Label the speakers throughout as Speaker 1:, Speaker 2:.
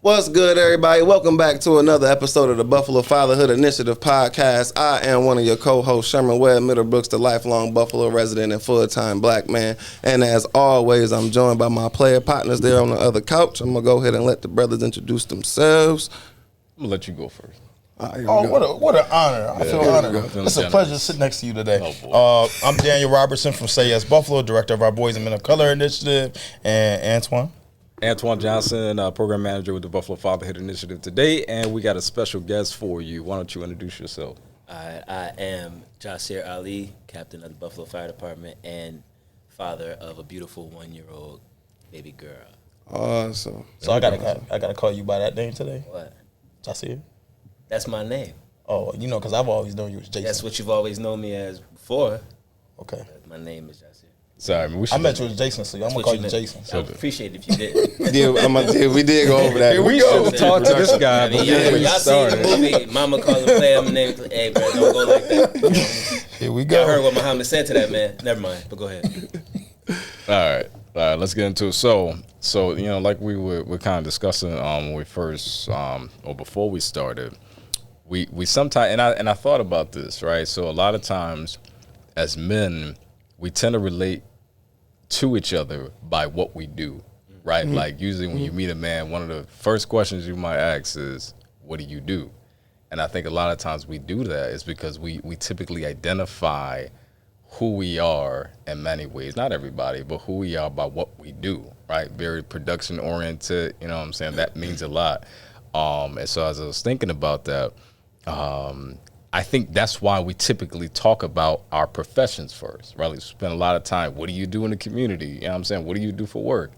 Speaker 1: What's good, everybody? Welcome back to another episode of the Buffalo Fatherhood Initiative podcast. I am one of your co-hosts, Sherman Webb Middlebrooks, the lifelong Buffalo resident and full-time black man. And as always, I'm joined by my player partners there on the other couch. I'm going to go ahead and let the brothers introduce themselves.
Speaker 2: I'm going to let you go first.
Speaker 3: What an honor. I feel honored. It's a pleasure to sit next to you today. I'm Daniel Robertson from Say Yes Buffalo, director of our Boys and Men of Color Initiative, and
Speaker 2: Antoine Johnson, program manager with the Buffalo Fatherhood Initiative today, and we got a special guest for you. Why don't you introduce yourself?
Speaker 4: I am Jasir Ali, captain of the Buffalo Fire Department and father of a beautiful 1-year-old baby girl.
Speaker 1: Awesome.
Speaker 3: So I gotta call you by that name today?
Speaker 4: What?
Speaker 3: Jasir?
Speaker 4: That's my name.
Speaker 3: Oh, you know, because I've always known you as Jason.
Speaker 4: That's what you've always known me as before.
Speaker 3: Okay.
Speaker 4: My name is Jasir.
Speaker 2: Sorry,
Speaker 3: I met you as Jason, so I'm going to call you Jason.
Speaker 4: I would appreciate it if you did.
Speaker 1: We did go over that.
Speaker 2: Here we go. Talk to this guy.
Speaker 4: Y'all seen the movie, Mama Calling Play, I'm name. Hey, bro, don't go like that.
Speaker 3: Here we go.
Speaker 4: I heard what Muhammad said to that man. Never mind, but go ahead.
Speaker 2: All right, let's get into it. So you know, like we're kind of discussing when we first, or before we started, we sometimes, and I thought about this, right? So a lot of times as men, we tend to relate to each other by what we do, right? Mm-hmm. Like usually when you meet a man, one of the first questions you might ask is, what do you do? And I think a lot of times we do that is because we typically identify who we are in many ways, not everybody, but who we are by what we do, right? Very production oriented, you know what I'm saying? That means a lot. And so as I was thinking about that, I think that's why we typically talk about our professions first, right? We spend a lot of time, what do you do in the community? You know what I'm saying? What do you do for work?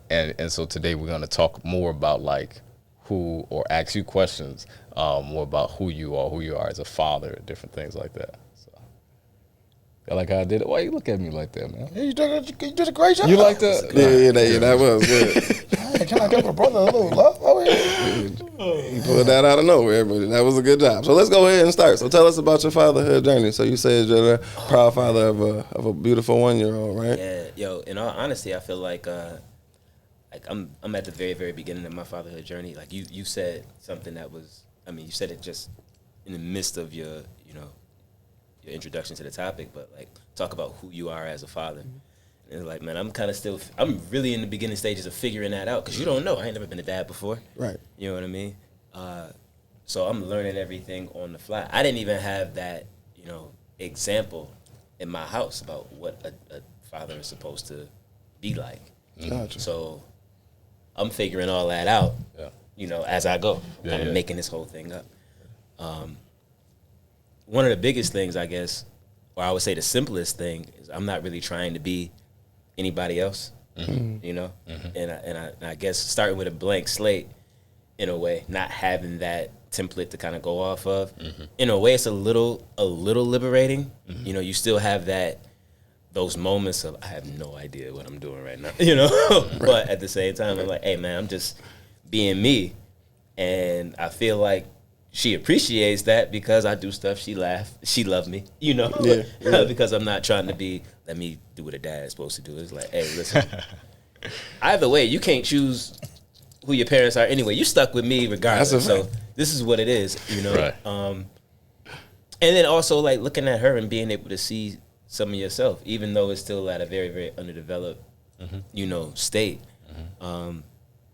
Speaker 2: And so today we're going to talk more about like who, or ask you questions more about who you are as a father, different things like that. So I like how I did it. Why you look at me like that, man?
Speaker 3: Yeah, you did a great job.
Speaker 2: You like that?
Speaker 1: Yeah, that was good.
Speaker 3: Can I give my brother a little love over here?
Speaker 1: You pulled that out of nowhere, but that was a good job. So let's go ahead and start. So tell us about your fatherhood journey. So you said you're the proud father of a beautiful 1-year-old, right?
Speaker 4: Yeah, yo. In all honesty, I feel like I'm at the very, very beginning of my fatherhood journey. Like you said something that was, I mean, you said it just in the midst of your your introduction to the topic, but like talk about who you are as a father. Mm-hmm. And like, man, I'm really in the beginning stages of figuring that out because you don't know. I ain't never been a dad before.
Speaker 1: Right.
Speaker 4: You know what I mean? So I'm learning everything on the fly. I didn't even have that, example in my house about what a father is supposed to be like.
Speaker 1: Gotcha.
Speaker 4: So I'm figuring all that out, as I go.
Speaker 2: Yeah,
Speaker 4: I'm making this whole thing up. One of the biggest things, I guess, or I would say the simplest thing, is I'm not really trying to be anybody else, Mm-hmm. And I guess starting with a blank slate, in a way, not having that template to kind of go off of. Mm-hmm. In a way, it's a little liberating. Mm-hmm. You still have those moments of I have no idea what I'm doing right now, Right. But at the same time, I'm like, hey man, I'm just being me, and I feel like she appreciates that because I do stuff. She love me,
Speaker 1: Yeah.
Speaker 4: because I'm not trying to be, let me do what a dad is supposed to do. It's like, hey, listen, either way, you can't choose who your parents are anyway. You stuck with me regardless. So this is what it is,
Speaker 2: Right.
Speaker 4: And then also like looking at her and being able to see some of yourself, even though it's still at a very, very underdeveloped, state. Mm-hmm.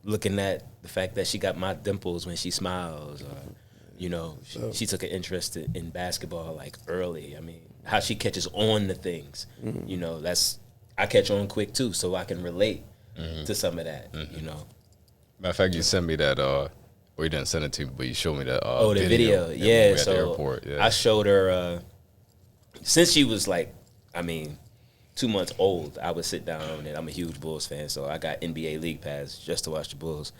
Speaker 4: Looking at the fact that she got my dimples when she smiles, or she took an interest in basketball like early. I mean, how she catches on to things, mm-hmm. I catch on quick too, so I can relate mm-hmm. to some of that,
Speaker 2: mm-hmm. Matter of fact, you sent me that, or you didn't send it to me, but you showed me that
Speaker 4: the video. Yeah,
Speaker 2: at
Speaker 4: so
Speaker 2: the airport. Yeah.
Speaker 4: I showed her, since she was like, 2 months old, I would sit down and I'm a huge Bulls fan, so I got NBA League Pass just to watch the Bulls.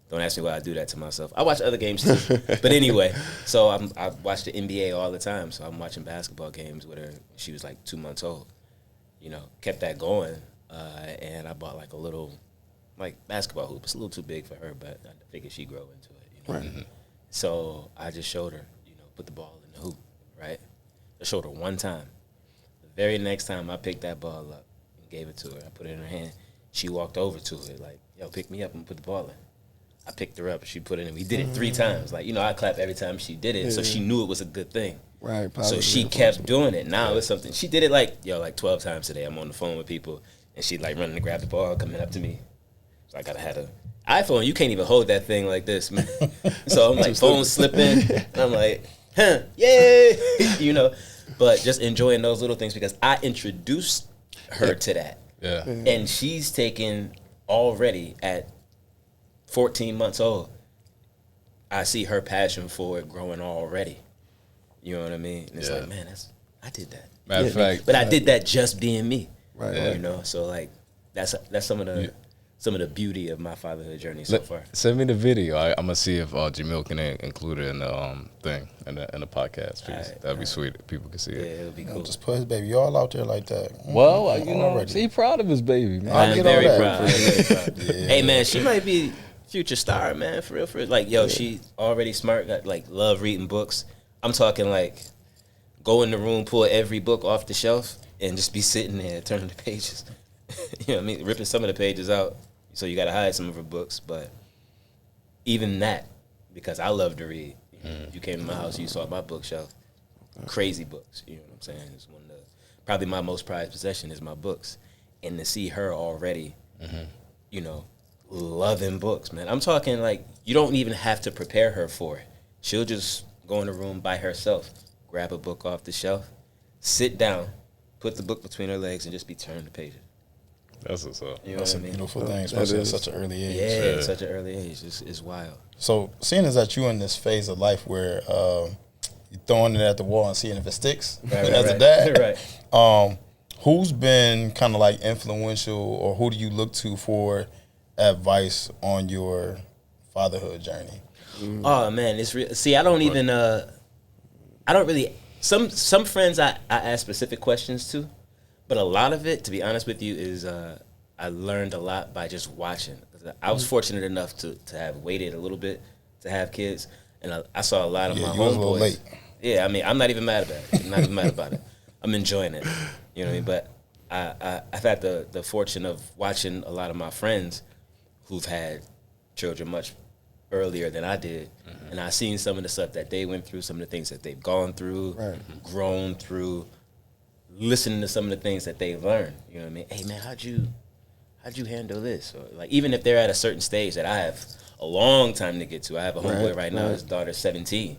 Speaker 4: Don't ask me why I do that to myself. I watch other games too. But anyway, so I watch the NBA all the time, so I'm watching basketball games with her. She was like 2 months old. Kept that going, and I bought like a little basketball hoop. It's a little too big for her, but I figured she'd grow into it.
Speaker 1: Right.
Speaker 4: Mm-hmm. So I just showed her, put the ball in the hoop, right? I showed her one time. The very next time I picked that ball up and gave it to her, I put it in her hand. She walked over to it like, yo, pick me up and put the ball in. I picked her up. She put it in. We did it 3 times. Like, you know, I clap every time she did it, so she knew it was a good thing.
Speaker 1: Right.
Speaker 4: So she kept doing it. Now it's something she did it like 12 times today. I'm on the phone with people, and she like running to grab the ball, coming up to me. So I gotta have a iPhone. You can't even hold that thing like this, man. So I'm like phone slipping, and I'm like, yay, you know. But just enjoying those little things because I introduced her to that.
Speaker 2: Yeah.
Speaker 4: And she's taken already at 14 months old. I see her passion for it growing already. You know what I mean? And it's like, man, I did that.
Speaker 2: Matter of fact,
Speaker 4: but I did that just being me.
Speaker 1: Right.
Speaker 4: You know, so like that's some of the beauty of my fatherhood journey so far.
Speaker 2: Send me the video. I'm gonna see if Jamil can include it in the thing in the podcast piece. That'd be sweet if people can see it.
Speaker 4: Yeah, it would be cool.
Speaker 3: Just put his baby all out there like that.
Speaker 2: Well, you know, he's proud of his baby, man.
Speaker 4: I'm very proud.
Speaker 3: Yeah.
Speaker 4: Hey man, she might be future star, man, for real. Like, yo, she already smart. Got like love reading books. I'm talking like go in the room, pull every book off the shelf, and just be sitting there turning the pages. You know what I mean? Ripping some of the pages out. So you got to hide some of her books, but even that, because I love to read. You came to my house, you saw my bookshelf. Crazy books. You know what I'm saying? It's one of the, probably my most prized possession is my books, and to see her already, you know, loving books, man. I'm talking like you don't even have to prepare her for it. She'll just go in the room by herself, grab a book off the shelf, sit down, put the book between her legs, and just be turning the pages.
Speaker 2: That's what's up.
Speaker 4: You know
Speaker 3: That's
Speaker 4: what
Speaker 3: a
Speaker 4: I mean?
Speaker 3: beautiful thing, especially at such an early age.
Speaker 4: Yeah, at such an early age. It's wild.
Speaker 3: So, seeing as that you in this phase of life where you're throwing it at the wall and seeing if it sticks as a dad,
Speaker 4: right.
Speaker 3: Who's been kind of like influential, or who do you look to for advice on your fatherhood journey?
Speaker 4: Oh man, it's real. See, I don't even. I don't really. Some friends I ask specific questions to, but a lot of it, to be honest with you, is I learned a lot by just watching. I was fortunate enough to have waited a little bit to have kids, and I saw a lot of my
Speaker 3: you was a little
Speaker 4: homeboys.
Speaker 3: late.
Speaker 4: Yeah, I mean, I'm not even mad about it. I'm not even mad about it. I'm enjoying it. You know what I mean? But I've had the fortune of watching a lot of my friends who've had children much earlier than I did, and I've seen some of the stuff that they went through, some of the things that they've gone through, grown through, listening to some of the things that they've learned. You know what I mean? Hey man, how'd you handle this? Or like even if they're at a certain stage that I have a long time to get to. I have a homeboy right now, his daughter's 17,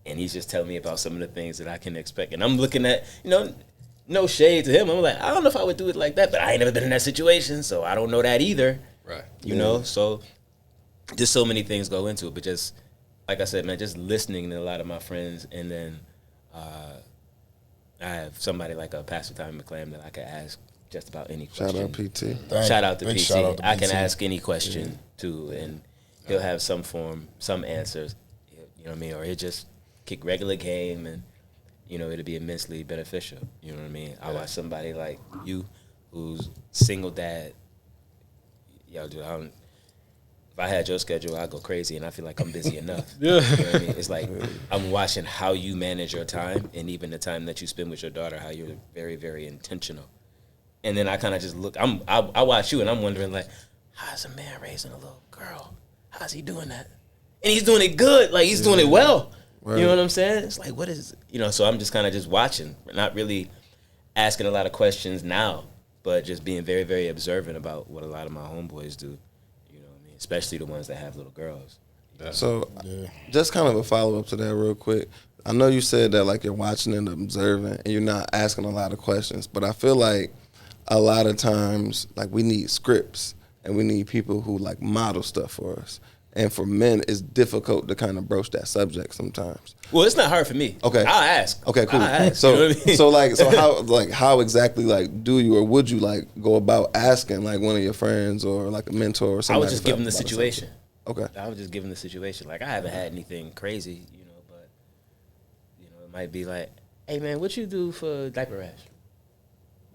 Speaker 4: and he's just telling me about some of the things that I can expect. And I'm looking at, you know, no shade to him. I'm like, I don't know if I would do it like that, but I ain't never been in that situation, so I don't know that either.
Speaker 2: Right.
Speaker 4: You know, so just so many things go into it. But just, like I said, man, just listening to a lot of my friends, and then I have somebody like Pastor Tommy McClam that I can ask just about any question.
Speaker 1: Shout out PT.
Speaker 4: Shout out to
Speaker 3: Big
Speaker 4: PT.
Speaker 3: shout out to
Speaker 4: I can
Speaker 3: PT.
Speaker 4: ask any question too, and he'll have some answers. You know what I mean? Or he'll just kick regular game, and you know it'll be immensely beneficial. You know what I mean? I watch somebody like you, who's single dad. Yo, dude, if I had your schedule, I'd go crazy, and I feel like I'm busy enough. You know what I mean? It's like I'm watching how you manage your time, and even the time that you spend with your daughter, how you're very, very intentional. And then I kind of just look. I watch you, and I'm wondering like, how's a man raising a little girl? How's he doing that? And he's doing it good. Like he's doing it well. Right. You know what I'm saying? It's like, what is, you know? So I'm just kind of just watching, not really asking a lot of questions now, but just being very, very observant about what a lot of my homeboys do. You know what I mean? Especially the ones that have little girls.
Speaker 1: So, just kind of a follow up to that, real quick. I know you said that like you're watching and observing, and you're not asking a lot of questions, but I feel like a lot of times, like we need scripts and we need people who like model stuff for us. And for men, it's difficult to kind of broach that subject sometimes.
Speaker 4: Well, it's not hard for me.
Speaker 1: Okay,
Speaker 4: I'll ask.
Speaker 1: Okay, cool.
Speaker 4: I'll ask,
Speaker 1: so,
Speaker 4: you know what I mean?
Speaker 1: so how exactly like do you or would you like go about asking like one of your friends or like a mentor or something?
Speaker 4: I would just give them the situation.
Speaker 1: Okay.
Speaker 4: I would just give them the situation. Like I haven't had anything crazy, you know, but you know, it might be like, hey man, what you do for diaper rash?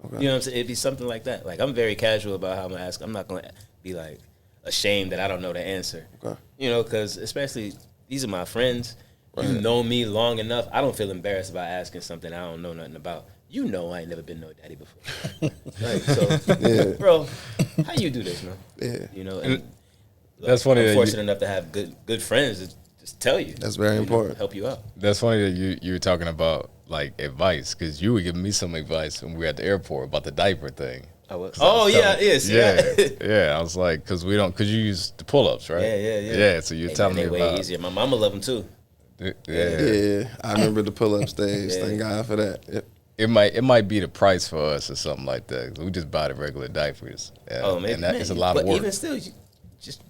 Speaker 4: Okay. You know what I'm saying? It'd be something like that. Like I'm very casual about how I'm gonna ask. I'm not gonna be like ashamed that I don't know the answer. Okay. You know, because especially these are my friends. Right. You know me long enough. I don't feel embarrassed about asking something I don't know nothing about. You know I ain't never been no daddy before. Right? So, bro, how you do this, man?
Speaker 1: Yeah.
Speaker 4: You know, and
Speaker 2: That's funny.
Speaker 4: I'm fortunate enough to have good friends that just tell you.
Speaker 1: That's very important.
Speaker 4: Help you out.
Speaker 2: That's funny that you were talking about like advice, because you were giving me some advice when we were at the airport about the diaper thing.
Speaker 4: Yeah.
Speaker 2: I was like, because you use the pull-ups, right? Yeah. So you're telling me
Speaker 4: way
Speaker 2: about
Speaker 4: easier. My mama love them too.
Speaker 1: Yeah, I remember the pull-up stage. Thank God for that. Yep.
Speaker 2: It might be the price for us or something like that. We just buy the regular diapers.
Speaker 4: Maybe.
Speaker 2: And it's a lot of work.
Speaker 4: But even still, just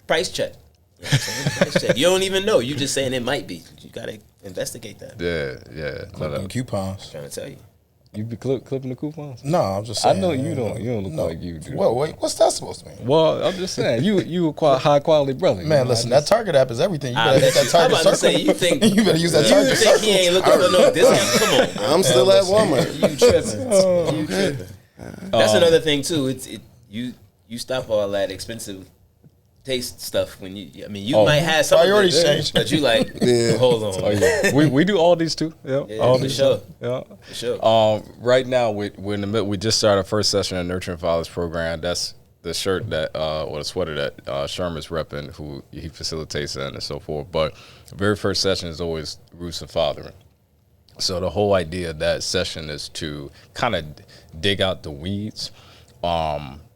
Speaker 4: price check. You know what I'm saying? Price check. You don't even know. You just saying it might be. You gotta investigate that.
Speaker 2: Yeah.
Speaker 3: Clipping coupons.
Speaker 4: I'm trying to tell you.
Speaker 2: You be clipping the coupons?
Speaker 3: No, I'm just saying.
Speaker 2: I know you don't. You don't look like you do.
Speaker 3: Well, wait, what's that supposed to mean?
Speaker 2: Well, I'm just saying you a high quality brother.
Speaker 3: Man, listen, that Target app is everything. You better hit that
Speaker 4: I'm
Speaker 3: Target
Speaker 4: about to
Speaker 3: circle.
Speaker 4: say, you think
Speaker 3: you better use that Target
Speaker 4: you think
Speaker 3: circle.
Speaker 4: he ain't looking for no discount? Come on.
Speaker 1: I'm still at Walmart.
Speaker 4: You tripping. You tripping. That's another thing too. You stop all that expensive taste stuff when you might have some
Speaker 3: priorities change,
Speaker 4: but you like hold on.
Speaker 2: Oh, yeah. we do all these too. Yeah, all
Speaker 4: for
Speaker 2: these.
Speaker 4: sure.
Speaker 2: Yeah,
Speaker 4: For sure.
Speaker 2: Right now we're in the middle. We just started our first session of Nurturing Fathers program. That's the shirt that or the sweater that Sherman's repping, who he facilitates and so forth. But the very first session is always roots of fathering. So the whole idea of that session is to kind of dig out the weeds.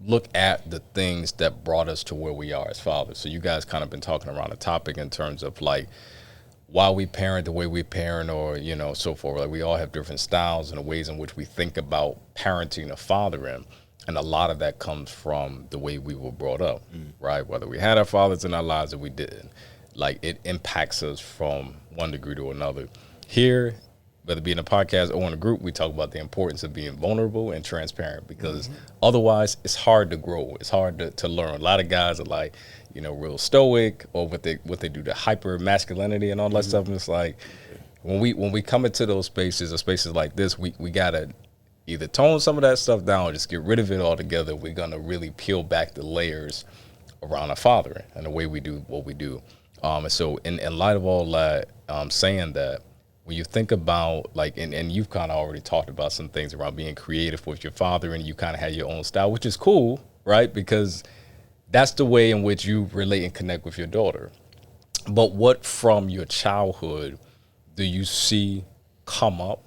Speaker 2: Look at the things that brought us to where we are as fathers. So you guys kind of been talking around the topic in terms of like why we parent the way we parent, or so forth. Like we all have different styles and the ways in which we think about parenting or fathering, and a lot of that comes from the way we were brought up, right? Whether we had our fathers in our lives or we didn't, like it impacts us from one degree to another. Here, whether it be in a podcast or in a group, we talk about the importance of being vulnerable and transparent, because otherwise it's hard to grow. It's hard to learn. A lot of guys are like, real stoic, or what they do, the hyper masculinity and all that stuff. And it's like when we come into those spaces or spaces like this, we gotta either tone some of that stuff down or just get rid of it altogether. We're gonna really peel back the layers around our fathering and the way we do what we do. And so in light of all that, saying that, when you think about like, and you've kind of already talked about some things around being creative with your father, and you kind of had your own style, which is cool, right? Because that's the way in which you relate and connect with your daughter. But what from your childhood do you see come up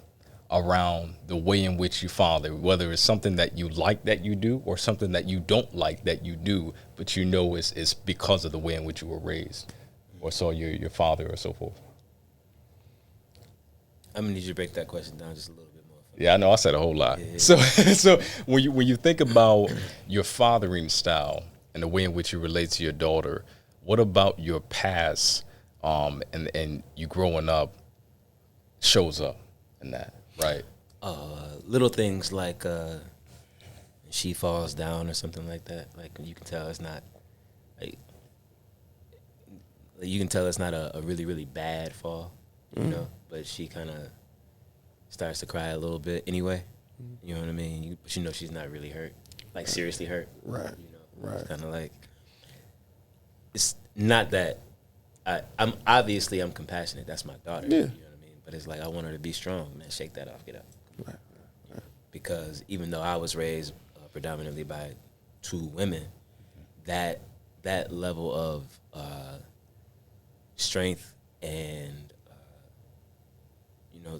Speaker 2: around the way in which you father, whether it's something that you like that you do or something that you don't like that you do, but it's because of the way in which you were raised or saw your father or so forth?
Speaker 4: I'm gonna need you to break that question down just a little bit more.
Speaker 2: Yeah, I know I said a whole lot. Yeah. So when you think about your fathering style and the way in which you relate to your daughter, what about your past and you growing up shows up in that, right?
Speaker 4: Little things like she falls down or something like that. Like you can tell it's not a really, really bad fall, but she kind of starts to cry a little bit anyway. You know what I mean? But she's not really hurt, like seriously hurt.
Speaker 1: Right. Right.
Speaker 4: It's kind of like, it's not that I'm compassionate. That's my daughter.
Speaker 1: Yeah.
Speaker 4: You know what I mean? But it's like I want her to be strong. Man, shake that off. Get up.
Speaker 1: Right.
Speaker 4: Because even though I was raised predominantly by two women, that level of strength and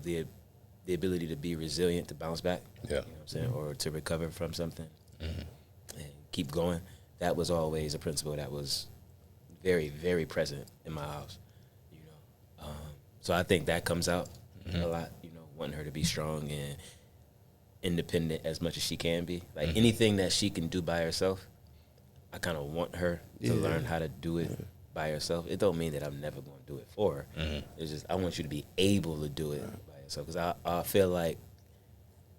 Speaker 4: the ability to be resilient, to bounce back,
Speaker 2: Yeah.
Speaker 4: you know what I'm saying, or to recover from something and keep going. That was always a principle that was very, very present in my house, So I think that comes out a lot, wanting her to be strong and independent as much as she can be. Like anything that she can do by herself, I kind of want her to learn how to do it by herself. It don't mean that I'm never going to do it for her. It's just I want you to be able to do it by yourself, because I feel like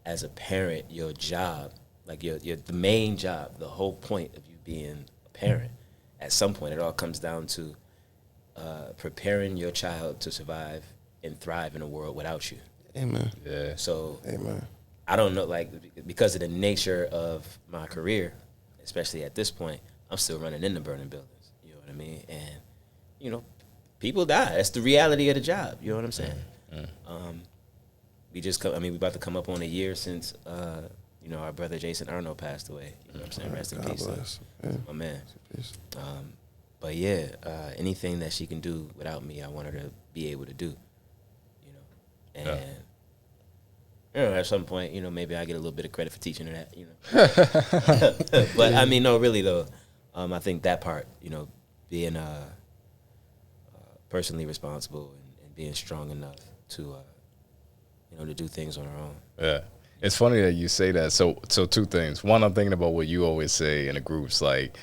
Speaker 4: as a parent, your job, like your the main job, the whole point of you being a parent, at some point it all comes down to preparing your child to survive and thrive in a world without you.
Speaker 1: Amen.
Speaker 2: Yeah.
Speaker 4: So
Speaker 1: Amen.
Speaker 4: I don't know, like, because of the nature of my career, especially at this point, I'm still running into burning buildings. You know what I mean? And, people die. That's the reality of the job. You know what I'm saying? We about to come up on a year since, our brother Jason Arnold passed away. You know what I'm saying? Rest in
Speaker 1: God
Speaker 4: peace.
Speaker 1: bless.
Speaker 4: My man. But yeah, anything that she can do without me, I want her to be able to do. You know, and you know, at some point, you know, maybe I get a little bit of credit for teaching her that. You know, but I mean, no, really though, I think that part, you know, being personally responsible and being strong enough to, you know, to do things on her own.
Speaker 2: Yeah. It's funny that you say that. So two things. One, I'm thinking about what you always say in the groups, like,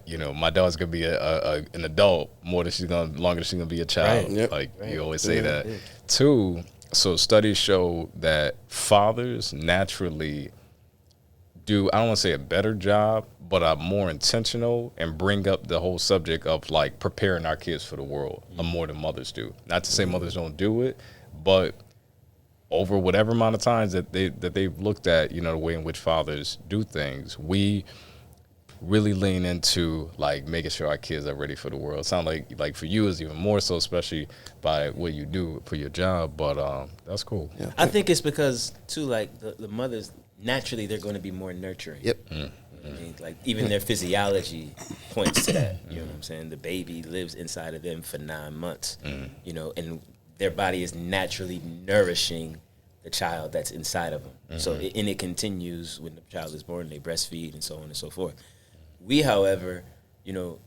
Speaker 2: you know, my daughter's gonna be an adult longer than she's gonna be a child.
Speaker 1: Right. Yep.
Speaker 2: Like you always say that. Yeah. Two, so studies show that fathers naturally do, I don't want to say a better job, but are more intentional and bring up the whole subject of like preparing our kids for the world more than mothers do. Not to say mothers don't do it, but over whatever amount of times that they've looked at, you know, the way in which fathers do things, we really lean into like making sure our kids are ready for the world. It sounds like for you is even more so, especially by what you do for your job. But that's cool.
Speaker 1: Yeah.
Speaker 4: I think it's because too, like the mothers naturally they're going to be more nurturing.
Speaker 1: Yep.
Speaker 4: I mean, like even their physiology points to that. You know what I'm saying? The baby lives inside of them for 9 months. You know, and their body is naturally nourishing the child that's inside of them. So it continues when the child is born. They breastfeed and so on and so forth. We, however, you know,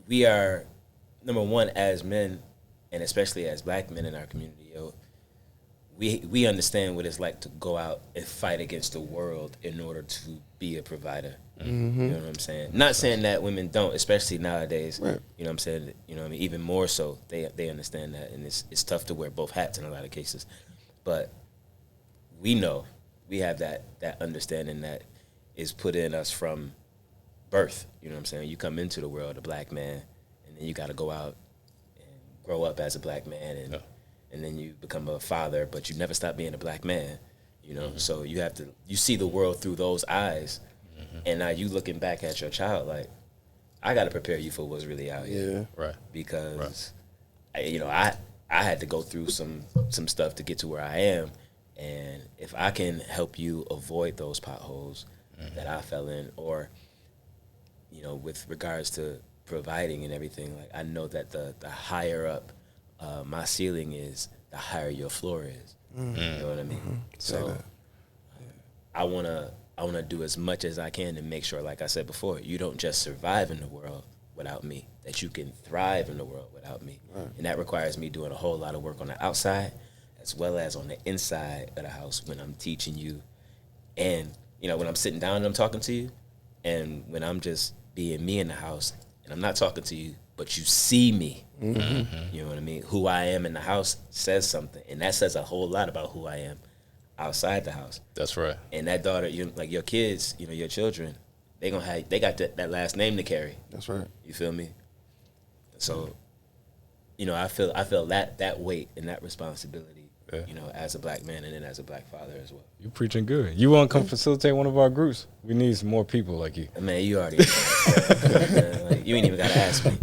Speaker 4: we are, number one, as men, and especially as black men in our community, yo, we understand what it's like to go out and fight against the world in order to be a provider. You know what I'm saying? Not saying that women don't, especially nowadays.
Speaker 1: Right.
Speaker 4: You know what I'm saying? You know what I mean? Even more so, they understand that, and it's tough to wear both hats in a lot of cases. But we know, we have that understanding that is put in us from birth. You know what I'm saying? You come into the world a black man, and then you got to go out and grow up as a black man, and then you become a father, but you never stop being a black man. You know, so you see the world through those eyes, and now you looking back at your child like, I got to prepare you for what's really out here,
Speaker 2: right?
Speaker 4: Because, I had to go through some stuff to get to where I am, and if I can help you avoid those potholes that I fell in, or you know, with regards to providing and everything, like I know that the higher up my ceiling is, the higher your floor is. You know what I mean? So I wanna do as much as I can to make sure, like I said before, you don't just survive in the world without me, that you can thrive in the world without me. Right. And that requires me doing a whole lot of work on the outside as well as on the inside of the house when I'm teaching you, and you know, when I'm sitting down and I'm talking to you, and when I'm just being me in the house and I'm not talking to you, but you see me. You know what I mean? Who I am in the house says something, and that says a whole lot about who I am outside the house.
Speaker 2: That's right.
Speaker 4: And that daughter, like your kids, you know, your children, they got that last name to carry.
Speaker 1: That's right.
Speaker 4: You feel me? So, you know, I feel that weight and that responsibility. You know, as a black man and then as a black father as well.
Speaker 2: You preaching good. You want to come facilitate one of our groups? We need some more people like you.
Speaker 4: Man, you already like, you ain't even got to ask me.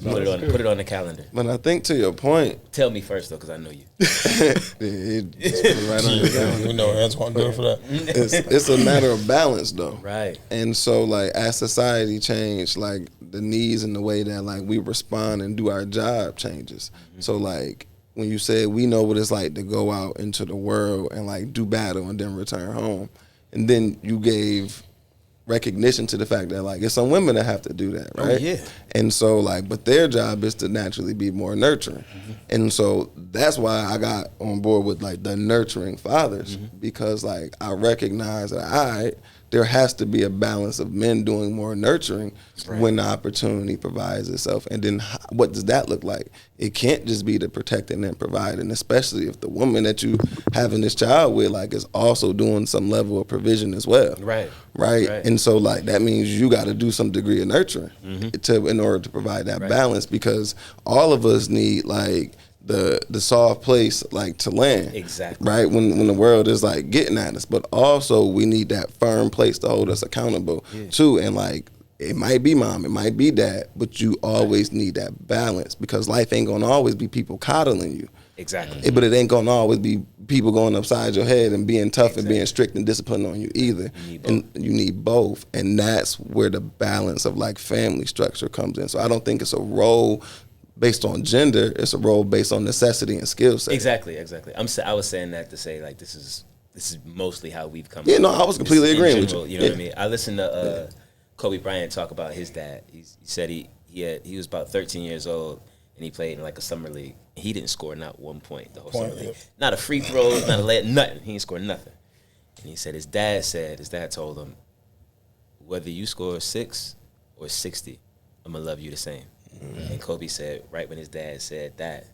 Speaker 4: Put it on the calendar.
Speaker 1: But I think to your point,
Speaker 4: tell me first though, because I know you.
Speaker 1: Just put it right on your calendar.
Speaker 3: We know Antoine good for that.
Speaker 1: It's a matter of balance though.
Speaker 4: Right.
Speaker 1: And so like as society change, like the needs and the way that like we respond and do our job changes. So like when you said we know what it's like to go out into the world and like do battle and then return home, and then you gave recognition to the fact that like it's some women that have to do that, right?
Speaker 4: Oh, yeah.
Speaker 1: And so like, but their job is to naturally be more nurturing, and so that's why I got on board with like the nurturing fathers, because like I recognize that there has to be a balance of men doing more nurturing when the opportunity provides itself. And then what does that look like? It can't just be the protecting and providing, especially if the woman that you having this child with like is also doing some level of provision as well. Right. And so like that means you got to do some degree of nurturing in order to provide that balance, because all of us need like the soft place like to land.
Speaker 4: Exactly.
Speaker 1: Right? When the world is like getting at us. But also we need that firm place to hold us accountable too. And like it might be mom, it might be dad, but you always need that balance, because life ain't gonna always be people coddling you.
Speaker 4: Exactly.
Speaker 1: But it ain't gonna always be people going upside your head and being tough and being strict and disciplined on you either. You need both, and that's where the balance of like family structure comes in. So I don't think it's a role based on gender. It's a role based on necessity and skill set.
Speaker 4: Exactly. I was saying that to say like this is mostly how we've come.
Speaker 1: Yeah, no, I was completely agreeing with you.
Speaker 4: You know what I mean? I listened to Kobe Bryant talk about his dad. He said he was about 13 years old and he played in like a summer league. He didn't score not 1 point the whole summer league. Not a free throw, not a layup, nothing. He didn't score nothing. And he said his dad told him, whether you score 6 or 60, I'm gonna love you the same. Mm-hmm. And Kobe said right when his dad said that,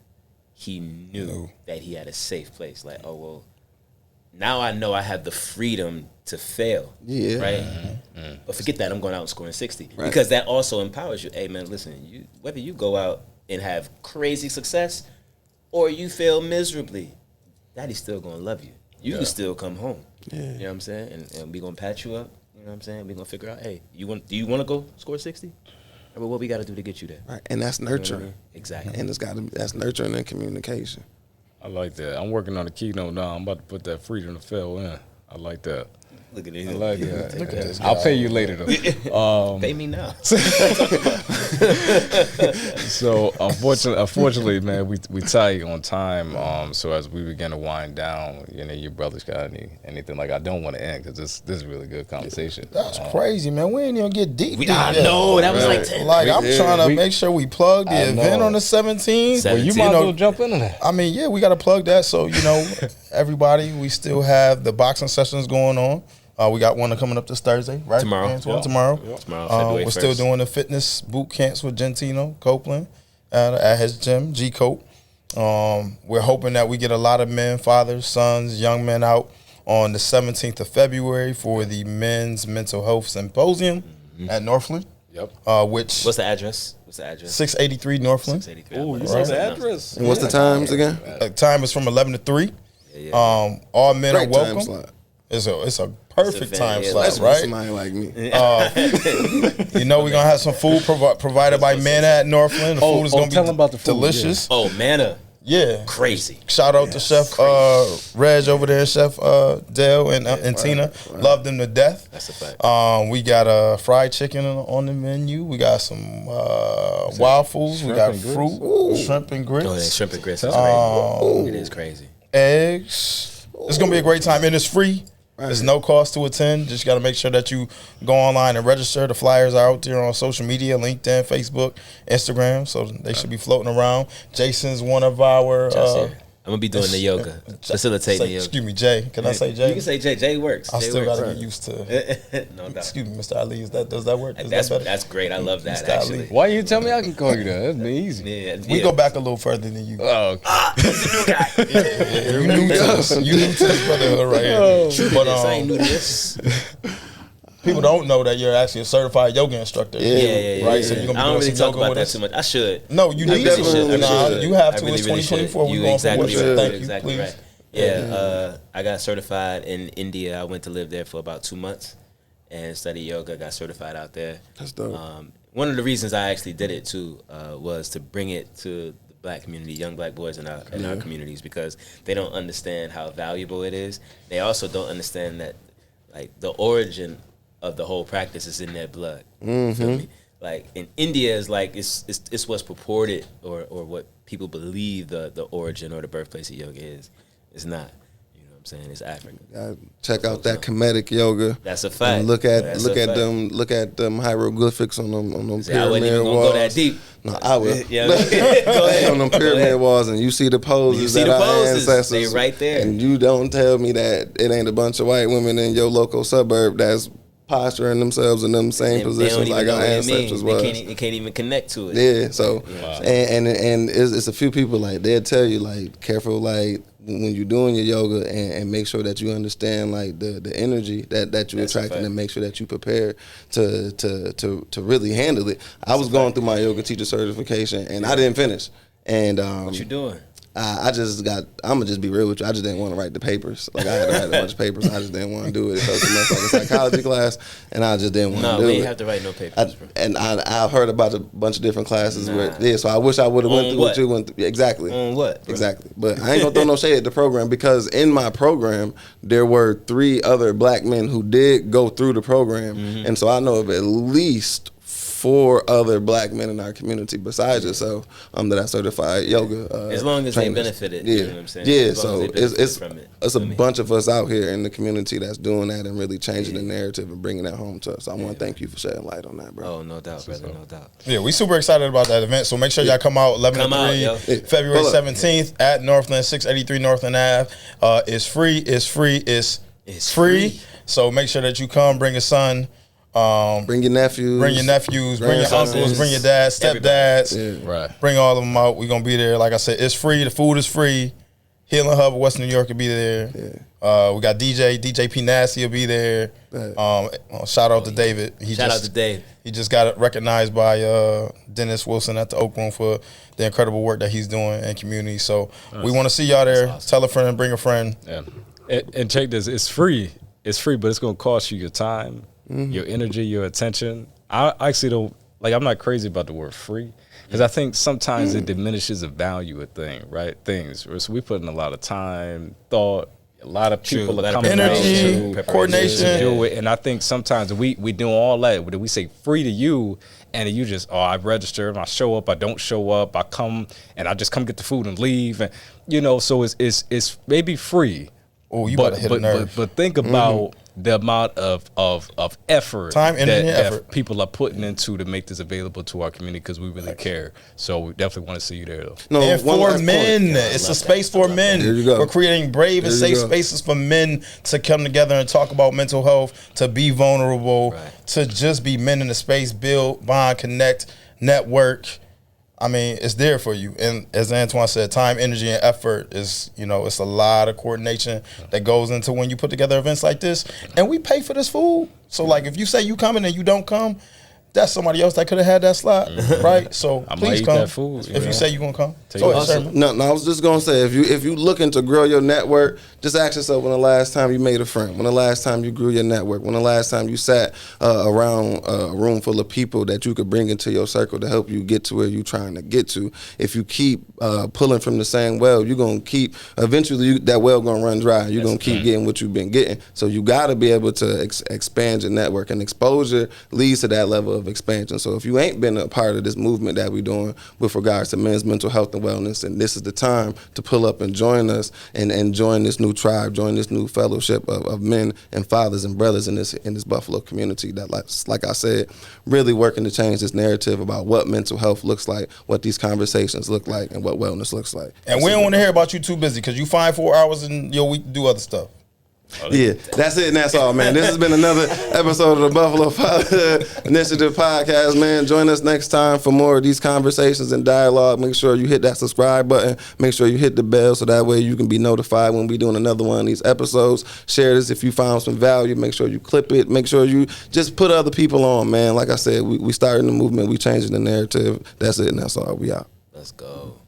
Speaker 4: he knew that he had a safe place. Like, oh well, now I know I have the freedom to fail. Yeah. Right? Mm-hmm. But forget that, I'm going out and scoring 60. Right. Because that also empowers you. Hey man, listen, whether you go out and have crazy success or you fail miserably, Daddy's still gonna love you. You can still come home. Yeah. You know what I'm saying? And we gonna patch you up. You know what I'm saying? We gonna figure out, hey, do you wanna go score 60? Or what we gotta do to get you there?
Speaker 1: Right. And that's nurturing. You know what I mean?
Speaker 4: Exactly.
Speaker 1: And that's nurturing and communication.
Speaker 2: I like that. I'm working on a keynote now. I'm about to put that freedom to fail in. I like that.
Speaker 4: Look at it.
Speaker 2: I like that. Look at this. I'll pay you later though.
Speaker 4: Pay me now.
Speaker 2: So unfortunately, man, we tight on time. So as we begin to wind down, your brothers got anything like I don't want to end because this is really good conversation.
Speaker 3: That's crazy, man. We ain't even get deep.
Speaker 4: I know that was like 10.
Speaker 3: Like I'm trying to make sure we plug the event on the 17th.
Speaker 2: Well, you might as well jump into that.
Speaker 3: I mean, yeah, we got to plug that. So everybody, we still have the boxing sessions going on. We got one coming up this Thursday, right?
Speaker 4: Tomorrow.
Speaker 3: Tomorrow.
Speaker 4: February
Speaker 3: we're
Speaker 4: 1st.
Speaker 3: still doing the fitness boot camps with Gentino Copeland at his gym, G Cope. We're hoping that we get a lot of men, fathers, sons, young men out on the 17th of February for the Men's Mental Health Symposium at Northland.
Speaker 2: Yep.
Speaker 4: What's the address?
Speaker 3: 683 Northland.
Speaker 4: 683.
Speaker 2: Oh, you said the address.
Speaker 1: And what's the times again?
Speaker 3: Time is from 11 to 3. All men
Speaker 1: Great
Speaker 3: are welcome.
Speaker 1: time slot.
Speaker 3: It's a perfect time slot,
Speaker 1: That's
Speaker 3: right?
Speaker 1: Somebody like me.
Speaker 3: We're gonna have some food provided by Manna at Northland. The food is gonna be
Speaker 2: about the food,
Speaker 3: delicious.
Speaker 4: Oh, Manna.
Speaker 3: Yeah.
Speaker 4: Crazy.
Speaker 3: Shout out to Chef Reg over there, Chef Dale and Tina. Love them to death.
Speaker 4: That's a fact.
Speaker 3: We got fried chicken on the menu. We got some waffles. We got fruit, shrimp and grits.
Speaker 4: Oh, yeah, shrimp and grits is crazy. It is crazy.
Speaker 3: Eggs. It's gonna be a great time, and it's free. Right. There's no cost to attend. Just got to make sure that you go online and register. The flyers are out there on social media, LinkedIn, Facebook, Instagram, so they should be floating around. Jason's one of our...
Speaker 4: I'm going to be doing the yoga, facilitating the yoga.
Speaker 3: Excuse me, Jay. Can I say Jay?
Speaker 4: You can say Jay. Jay works.
Speaker 3: I still got to get used to...
Speaker 4: No doubt.
Speaker 3: Excuse me, Mr. Ali. Does that work?
Speaker 4: That's great. I love that, actually.
Speaker 2: Why you tell me I can call you that? That's easy.
Speaker 4: Yeah.
Speaker 3: We go back a little further than you.
Speaker 2: Oh, okay.
Speaker 4: He's a new guy.
Speaker 3: You new to this. You new to this brotherhood right here.
Speaker 4: But I ain't new to this.
Speaker 3: People don't know that you're actually a certified yoga instructor.
Speaker 4: Yeah.
Speaker 3: Right? So you're gonna be
Speaker 4: I don't
Speaker 3: doing
Speaker 4: really
Speaker 3: some
Speaker 4: talk
Speaker 3: yoga
Speaker 4: about
Speaker 3: with
Speaker 4: that
Speaker 3: us.
Speaker 4: too much. I should.
Speaker 3: No, you need to. You have to. It's 2024.
Speaker 4: You
Speaker 3: We're going
Speaker 4: exactly
Speaker 3: for
Speaker 4: right.
Speaker 3: Thank you,
Speaker 4: Exactly
Speaker 3: please.
Speaker 4: right. Yeah, I got certified in India. I went to live there for about 2 months and studied yoga. Got certified out there.
Speaker 1: That's dope.
Speaker 4: One of the reasons I actually did it too was to bring it to the black community, young black boys in our communities, because they don't understand how valuable it is. They also don't understand that like the origin of the whole practice is in their blood. You feel me? Like in India is like it's what's purported or what people believe the origin or the birthplace of yoga is. It's not. You know what I'm saying? It's Africa.
Speaker 1: Check out that Kemetic yoga.
Speaker 4: That's a fact.
Speaker 1: And look at them hieroglyphics on them
Speaker 4: I wasn't
Speaker 1: pyramid
Speaker 4: even gonna
Speaker 1: walls.
Speaker 4: go that deep.
Speaker 1: No, I will.
Speaker 4: Yeah, go ahead.
Speaker 1: On them pyramid walls, and you see the poses that our ancestors.
Speaker 4: They right there.
Speaker 1: And you don't tell me that it ain't a bunch of white women in your local suburb that's posturing themselves in them same positions like our ancestors was.
Speaker 4: They can't even connect to it.
Speaker 1: Yeah, so and it's a few people like they'll tell you like careful like when you're doing your yoga and make sure that you understand like the energy that you're attracting and make sure that you prepare to really handle it. I was going through my yoga teacher certification and I didn't finish. And
Speaker 4: what you doing?
Speaker 1: I'm gonna just be real with you. I just didn't want to write the papers. Like I had to write a bunch of papers. I just didn't want to do it. It felt too much like a psychology class, and I just didn't want to do it.
Speaker 4: No, we ain't have to write no papers, bro.
Speaker 1: And I've heard about a bunch of different classes where, so I wish I would have went through what you went through. Exactly.
Speaker 4: On what, bro?
Speaker 1: Exactly. But I ain't gonna throw no shade at the program because in my program there were 3 other black men who did go through the program, and so I know of at least 4 other black men in our community besides yourself that are certified yoga.
Speaker 4: As long as
Speaker 1: trainers.
Speaker 4: they benefited,
Speaker 1: yeah,
Speaker 4: you know what I'm saying?
Speaker 1: yeah.
Speaker 4: As long
Speaker 1: So
Speaker 4: as they benefited from it.
Speaker 1: it's a bunch of us out here in the community that's doing that and really changing the narrative and bringing that home to us. So I want to thank you for shedding light on that, bro.
Speaker 4: Oh, no doubt, brother, no doubt.
Speaker 3: Yeah, we super excited about that event. So make sure y'all come out 11
Speaker 4: Come
Speaker 3: to 3,
Speaker 4: out, yo.
Speaker 3: February
Speaker 1: Pull up.
Speaker 3: 17th at Northland, 683 Northland Ave. It's free. It's free. It's free. So make sure that you come. Bring your son.
Speaker 1: Bring your nephews.
Speaker 3: Bring your nephews. Bring your
Speaker 1: grandsons.
Speaker 3: uncles. Bring your dads, stepdads.
Speaker 1: Yeah.
Speaker 2: Right.
Speaker 3: Bring all of them out. We're gonna be there. Like I said, it's free. The food is free. Healing Hub of West New York will be there. We got DJ P Nasty will be there. Shout out to David.
Speaker 4: Shout out to Dave.
Speaker 3: He just got recognized by Dennis Wilson at the Oak Room for the incredible work that he's doing in community. So we want to see y'all there.
Speaker 4: awesome.
Speaker 3: Tell a friend, bring a friend.
Speaker 2: Yeah. And check this. It's free. It's free, but it's going to cost you your time, your energy, your attention. I actually don't, like, I'm not crazy about the word free because I think sometimes it diminishes the value of things. So we put in a lot of time, thought, a lot of people
Speaker 4: True.
Speaker 2: are coming
Speaker 3: Energy,
Speaker 2: out to
Speaker 3: coordination.
Speaker 2: do it. And I think sometimes we do all that. We say free to you, and you just, I registered, I show up, I don't show up, I come, and I just come get the food and leave. And, so it's maybe free.
Speaker 3: Oh, you better hit a nerve.
Speaker 2: But think about the amount of effort,
Speaker 3: Time, energy,
Speaker 2: that
Speaker 3: effort.
Speaker 2: people are putting into to make this available to our community because we really care. So we definitely want to see you there, though.
Speaker 1: No,
Speaker 3: And
Speaker 1: one
Speaker 3: for
Speaker 1: last
Speaker 3: men,
Speaker 1: point.
Speaker 3: it's a space for men.
Speaker 1: There you go.
Speaker 3: We're creating brave and
Speaker 1: There you
Speaker 3: safe
Speaker 1: go.
Speaker 3: spaces for men to come together and talk about mental health, to be vulnerable,
Speaker 4: Right.
Speaker 3: to just be men in the space, build, bond, connect, network. I mean, it's there for you. And as Antoine said, time, energy, and effort is, it's a lot of coordination that goes into when you put together events like this. And we pay for this food. So, like, if you say you coming and you don't come, that's somebody else that could have had that slot, right? So
Speaker 2: I might
Speaker 3: please
Speaker 2: eat
Speaker 3: come
Speaker 2: that food,
Speaker 3: if you say you're gonna come.
Speaker 2: Take
Speaker 3: Go
Speaker 2: it.
Speaker 3: ahead, Sherman.
Speaker 1: No, I was just gonna say if you looking to grow your network, just ask yourself when the last time you made a friend, when the last time you grew your network, when the last time you sat around a room full of people that you could bring into your circle to help you get to where you're trying to get to. If you keep pulling from the same well, you're gonna keep eventually that well gonna run dry. You're gonna keep getting what you've been getting. So you got to be able to expand your network, and exposure leads to that level of expansion. So if you ain't been a part of this movement that we're doing with regards to men's mental health and wellness, and this is the time to pull up and join us and join this new tribe, join this new fellowship of men and fathers and brothers in this Buffalo community that, like I said, really working to change this narrative about what mental health looks like, what these conversations look like, and what wellness looks like.
Speaker 3: And we don't want to hear about you too busy because you find 4 hours in your week to do other stuff.
Speaker 1: Yeah, that's it and that's all, man. This has been another episode of the Buffalo Fatherhood Initiative podcast, man. Join us next time for more of these conversations and dialogue. Make sure you hit that subscribe button. Make sure you hit the bell so that way you can be notified when we're doing another one of these episodes. Share this if you found some value. Make sure you clip it. Make sure you just put other people on, man. Like I said, we starting the movement. We changing the narrative. That's it and that's all. We out.
Speaker 4: Let's go.